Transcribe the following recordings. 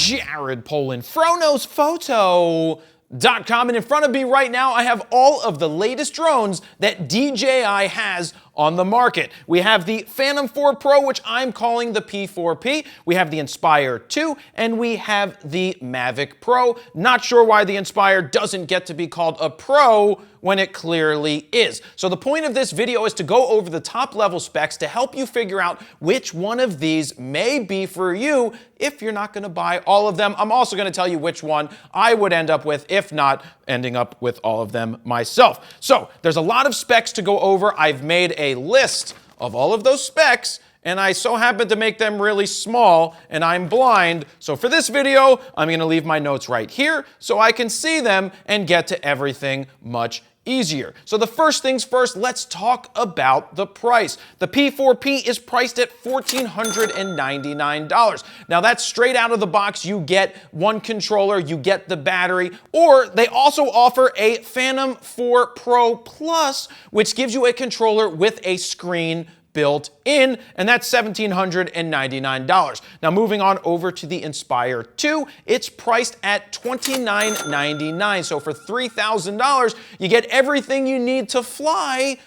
Jared Polin, FroKnowsPhoto.com, and in front of me right now I have all of the latest drones that DJI has on the market. We have the Phantom 4 Pro, which I'm calling the P4P. We have the Inspire 2, and we have the Mavic Pro. Not sure why the Inspire doesn't get to be called a Pro when it clearly is. So the point of this video is to go over the top level specs to help you figure out which one of these may be for you if you're not gonna buy all of them. I'm also gonna tell you which one I would end up with, if not ending up with all of them myself. So there's a lot of specs to go over. I've made a list of all of those specs, and I so happen to make them really small, and I'm blind. So for this video, I'm gonna leave my notes right here so I can see them and get to everything much easier. So the first things first, let's talk about the price. The P4P is priced at $1,499. Now that's straight out of the box. You get one controller, you get the battery, or they also offer a Phantom 4 Pro Plus, which gives you a controller with a screen built in, and that's $1,799. Now moving on over to the Inspire 2, it's priced at $2,999. So for $3,000, you get everything you need to fly,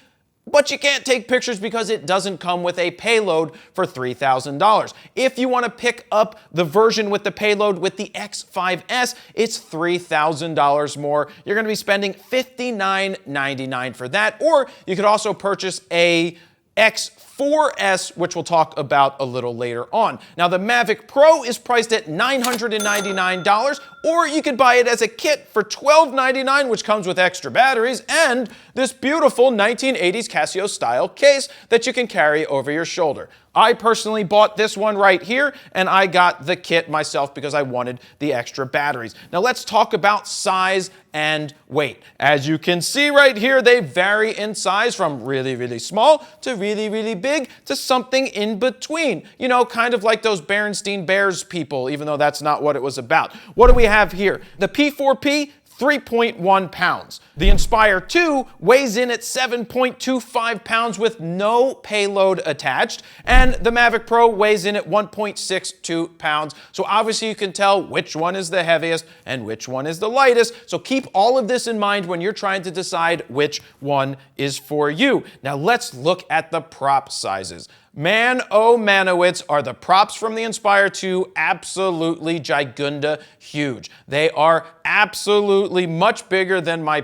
but you can't take pictures because it doesn't come with a payload for $3,000. If you want to pick up the version with the payload with the X5S, it's $3,000 more. You're going to be spending $59.99 for that, or you could also purchase a X4S, which we'll talk about a little later on. Now, the Mavic Pro is priced at $999, or you could buy it as a kit for $12.99, which comes with extra batteries and this beautiful 1980s Casio style case that you can carry over your shoulder. I personally bought this one right here, and I got the kit myself because I wanted the extra batteries. Now let's talk about size and weight. As you can see right here, they vary in size from really, really small to really, really big to something in between. You know, kind of like those Berenstain Bears people, even though that's not what it was about. What do we have here? The P4P, 3.1 pounds. The Inspire 2 weighs in at 7.25 pounds with no payload attached, and the Mavic Pro weighs in at 1.62 pounds. So obviously you can tell which one is the heaviest and which one is the lightest. So keep all of this in mind when you're trying to decide which one is for you. Now let's look at the prop sizes. Man, oh manowitz, are the props from the Inspire 2 absolutely gigunda huge. They are absolutely much bigger than my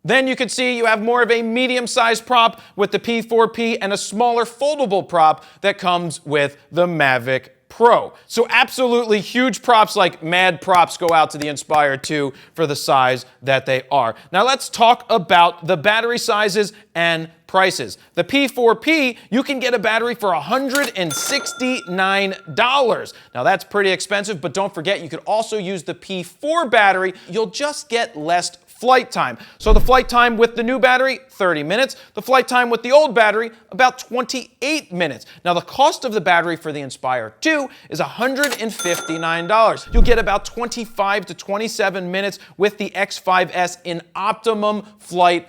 Then you can see you have more of a medium-sized prop with the P4P and a smaller foldable prop that comes with the Mavic Pro. So absolutely huge props, like mad props, go out to the Inspire 2 for the size that they are. Now let's talk about the battery sizes and prices. The P4P, you can get a battery for $169. Now that's pretty expensive, but don't forget you could also use the P4 battery. You'll just get less flight time. So the flight time with the new battery, 30 minutes. The flight time with the old battery, about 28 minutes. Now the cost of the battery for the Inspire 2 is $159. You'll get about 25 to 27 minutes with the X5S in optimum flying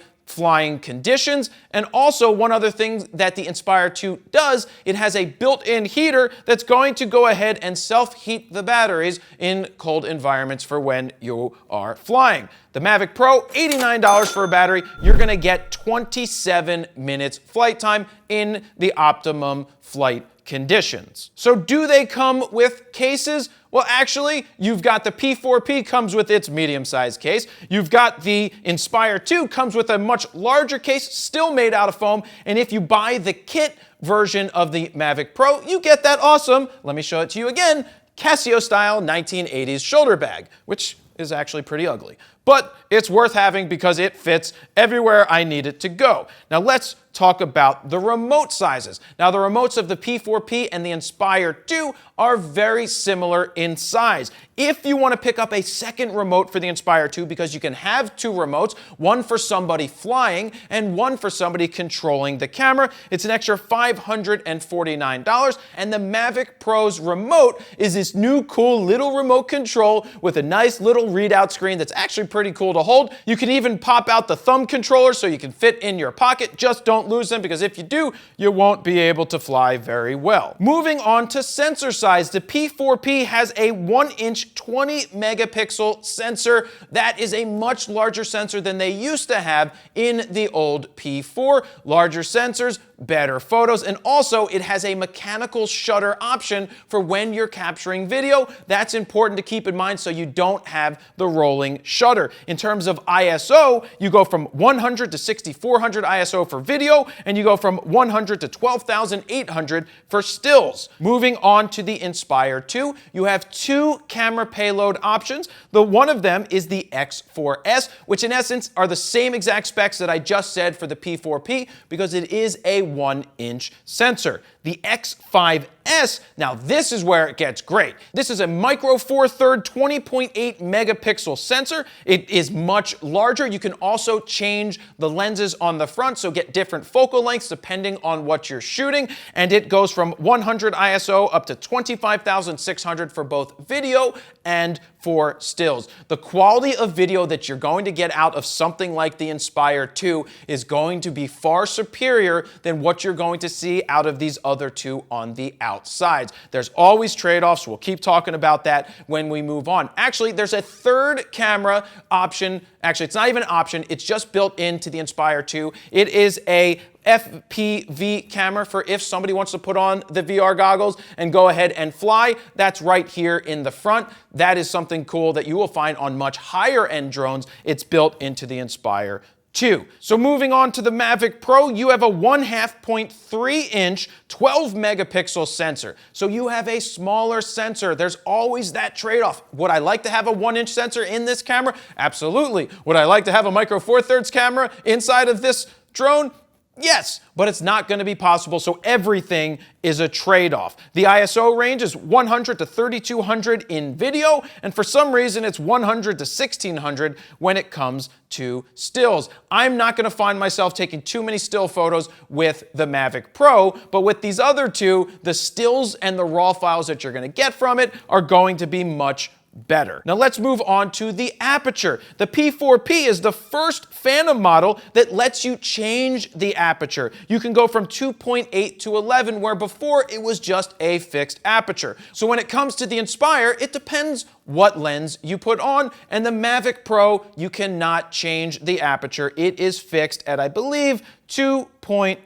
conditions. And also one other thing that the Inspire 2 does, it has a built-in heater that's going to go ahead and self-heat the batteries in cold environments for when you are flying. The Mavic Pro, $89 for a battery. You're gonna get 27 minutes flight time in the optimum flight conditions. So do they come with cases? Well, actually, you've got the P4P comes with its medium-sized case. You've got the Inspire 2 comes with a much larger case, still made out of foam. And if you buy the kit version of the Mavic Pro, you get that awesome, let me show it to you again, Casio-style 1980s shoulder bag, which is actually pretty ugly. But it's worth having because it fits everywhere I need it to go. Now let's talk about the remote sizes. Now the remotes of the P4P and the Inspire 2 are very similar in size. If you want to pick up a second remote for the Inspire 2, because you can have two remotes, one for somebody flying and one for somebody controlling the camera, it's an extra $549. And the Mavic Pro's remote is this new cool little remote control with a nice little readout screen that's actually pretty cool to hold. You can even pop out the thumb controller so you can fit in your pocket. Just don't lose them, because if you do, you won't be able to fly very well. Moving on to sensor size, the P4P has a 1-inch 20 megapixel sensor. That is a much larger sensor than they used to have in the old P4. Larger sensors, better photos, and also it has a mechanical shutter option for when you're capturing video. That's important to keep in mind so you don't have the rolling shutter. In terms of ISO, you go from 100 to 6400 ISO for video, and you go from 100 to 12,800 for stills. Moving on to the Inspire 2, you have two camera payload options. One of them is the X4S, which in essence are the same exact specs that I just said for the P4P, because it is a 1-inch sensor. The X5S, now this is where it gets great. This is a micro four third 20.8 megapixel sensor. It is much larger. You can also change the lenses on the front, so get different focal lengths depending on what you're shooting. And it goes from 100 ISO up to 25,600 for both video and for stills. The quality of video that you're going to get out of something like the Inspire 2 is going to be far superior than what you're going to see out of these other two on the outsides. There's always trade-offs. We'll keep talking about that when we move on. Actually, there's a third camera option. Actually, it's not even an option. It's just built into the Inspire 2. It is a FPV camera for if somebody wants to put on the VR goggles and go ahead and fly. That's right here in the front. That is something cool that you will find on much higher end drones. It's built into the Inspire 2. So moving on to the Mavic Pro, you have a 1/2.3-inch 12 megapixel sensor. So you have a smaller sensor. There's always that trade-off. Would I like to have a 1-inch sensor in this camera? Absolutely. Would I like to have a micro four thirds camera inside of this drone? Yes, but it's not going to be possible, so everything is a trade-off. The ISO range is 100 to 3200 in video, and for some reason it's 100 to 1600 when it comes to stills. I'm not going to find myself taking too many still photos with the Mavic Pro, but with these other two, the stills and the raw files that you're going to get from it are going to be much better. Now let's move on to the aperture. The P4P is the first Phantom model that lets you change the aperture. You can go from 2.8 to 11, where before it was just a fixed aperture. So when it comes to the Inspire, it depends what lens you put on, and the Mavic Pro, you cannot change the aperture. It is fixed at, I believe, 2.2.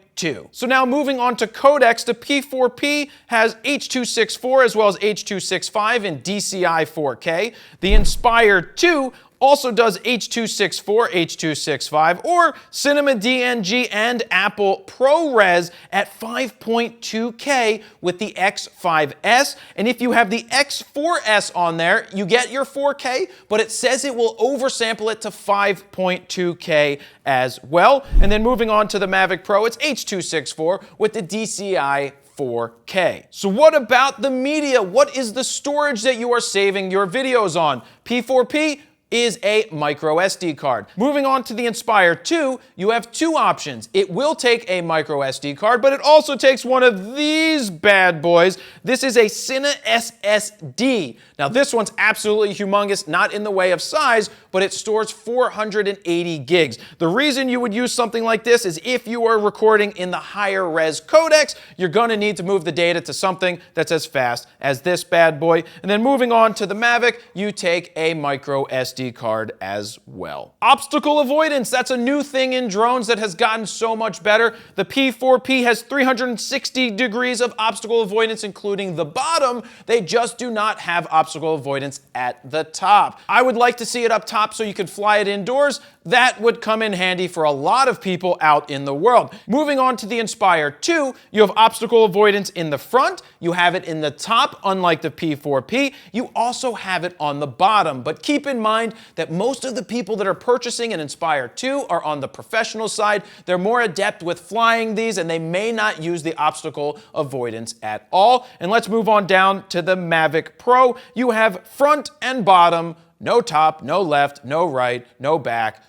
So now moving on to codecs, the P4P has H.264 as well as H.265 in DCI 4K. The Inspire 2 also does H.264, H.265, or Cinema DNG and Apple ProRes at 5.2K with the X5S. And if you have the X4S on there, you get your 4K, but it says it will oversample it to 5.2K as well. And then moving on to the Mavic Pro, it's H.264 with the DCI 4K. So what about the media? What is the storage that you are saving your videos on? P4P is a micro SD card. Moving on to the Inspire 2, you have two options. It will take a micro SD card, but it also takes one of these bad boys. This is a Cine SSD. Now this one's absolutely humongous, not in the way of size, but it stores 480 gigs. The reason you would use something like this is if you are recording in the higher res codecs, you're gonna need to move the data to something that's as fast as this bad boy. And then moving on to the Mavic, you take a micro SD card as well. Obstacle avoidance, that's a new thing in drones that has gotten so much better. The P4P has 360 degrees of obstacle avoidance, including the bottom. They just do not have obstacle avoidance at the top. I would like to see it up top so you can fly it indoors. That would come in handy for a lot of people out in the world. Moving on to the Inspire 2, you have obstacle avoidance in the front, you have it in the top, unlike the P4P. You also have it on the bottom, but keep in mind that most of the people that are purchasing an Inspire 2 are on the professional side. They're more adept with flying these, and they may not use the obstacle avoidance at all. And let's move on down to the Mavic Pro. You have front and bottom, no top, no left, no right, no back.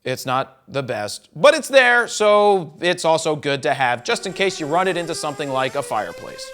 It's not the best, but it's there, so it's also good to have just in case you run it into something like a fireplace.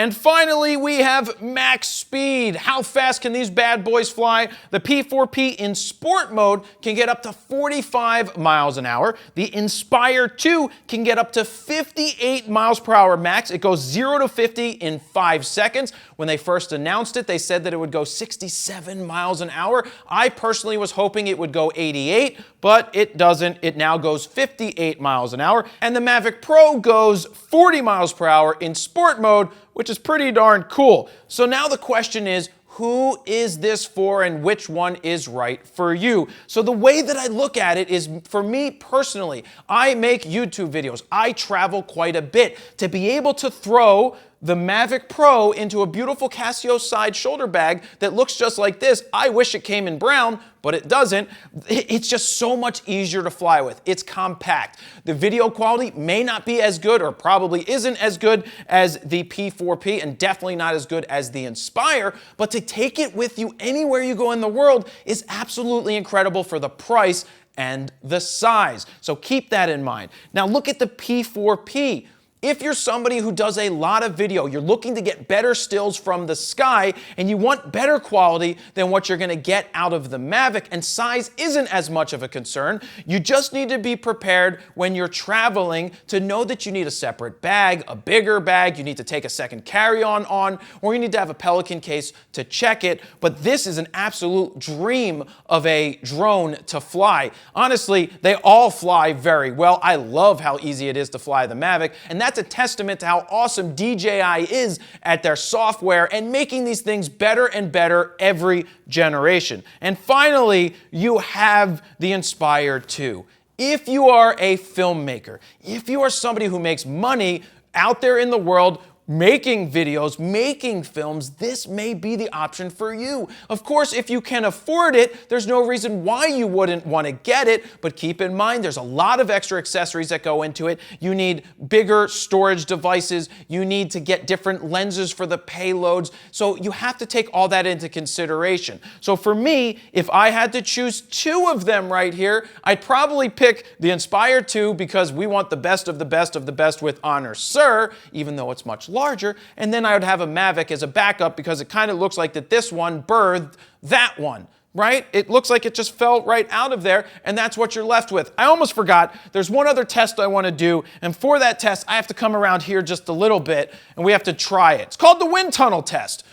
And finally, we have max speed. How fast can these bad boys fly? The P4P in sport mode can get up to 45 miles an hour. The Inspire 2 can get up to 58 miles per hour max. It goes 0 to 50 in 5 seconds. When they first announced it, they said that it would go 67 miles an hour. I personally was hoping it would go 88, but it doesn't. It now goes 58 miles an hour. And the Mavic Pro goes 40 miles per hour in sport mode, which is pretty darn cool. So now the question is, who is this for and which one is right for you? So the way that I look at it is, for me personally, I make YouTube videos. I travel quite a bit. To be able to throw the Mavic Pro into a beautiful Casio side shoulder bag that looks just like this, I wish it came in brown, but it doesn't. It's just so much easier to fly with. It's compact. The video quality may not be as good, or probably isn't as good as the P4P, and definitely not as good as the Inspire, but to take it with you anywhere you go in the world is absolutely incredible for the price and the size. So keep that in mind. Now look at the P4P. If you're somebody who does a lot of video, you're looking to get better stills from the sky, and you want better quality than what you're gonna get out of the Mavic, and size isn't as much of a concern, you just need to be prepared when you're traveling to know that you need a separate bag, a bigger bag, you need to take a second carry-on on, or you need to have a Pelican case to check it. But this is an absolute dream of a drone to fly. Honestly, they all fly very well. I love how easy it is to fly the Mavic, and that's a testament to how awesome DJI is at their software and making these things better and better every generation. And finally, you have the Inspire 2. If you are a filmmaker, if you are somebody who makes money out there in the world, making videos, making films, this may be the option for you. Of course, if you can afford it, there's no reason why you wouldn't want to get it, but keep in mind there's a lot of extra accessories that go into it. You need bigger storage devices, you need to get different lenses for the payloads, so you have to take all that into consideration. So for me, if I had to choose two of them right here, I'd probably pick the Inspire 2 because we want the best of the best of the best with honor, sir, even though it's much larger, and then I would have a Mavic as a backup because it kind of looks like that this one birthed that one, right? It looks like it just fell right out of there, and that's what you're left with. I almost forgot, there's one other test I want to do, and for that test, I have to come around here just a little bit, and we have to try it. It's called the wind tunnel test.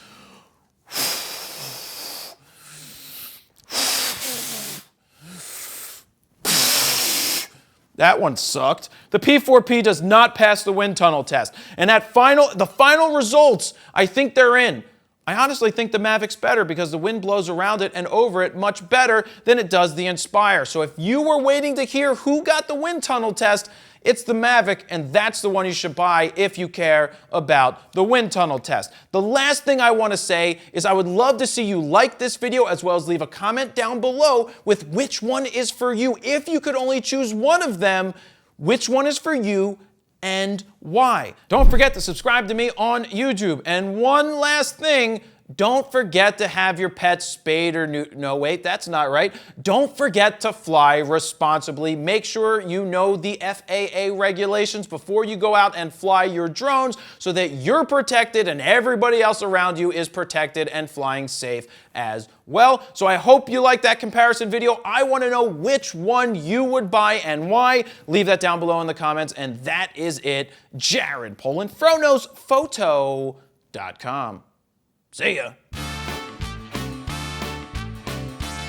That one sucked. The P4P does not pass the wind tunnel test. And the final results, I think they're in. I honestly think the Mavic's better because the wind blows around it and over it much better than it does the Inspire. So if you were waiting to hear who got the wind tunnel test, it's the Mavic, and that's the one you should buy if you care about the wind tunnel test. The last thing I want to say is I would love to see you like this video as well as leave a comment down below with which one is for you. If you could only choose one of them, which one is for you and why? Don't forget to subscribe to me on YouTube. And one last thing, don't forget to have your pets spayed or no, wait, that's not right. Don't forget to fly responsibly. Make sure you know the FAA regulations before you go out and fly your drones so that you're protected and everybody else around you is protected and flying safe as well. So I hope you like that comparison video. I want to know which one you would buy and why. Leave that down below in the comments. And that is it. Jared Polin, FroKnowsPhoto.com. See ya.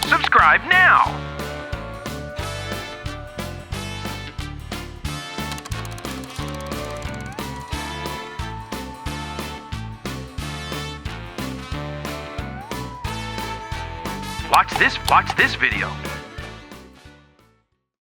Subscribe now. Watch this video.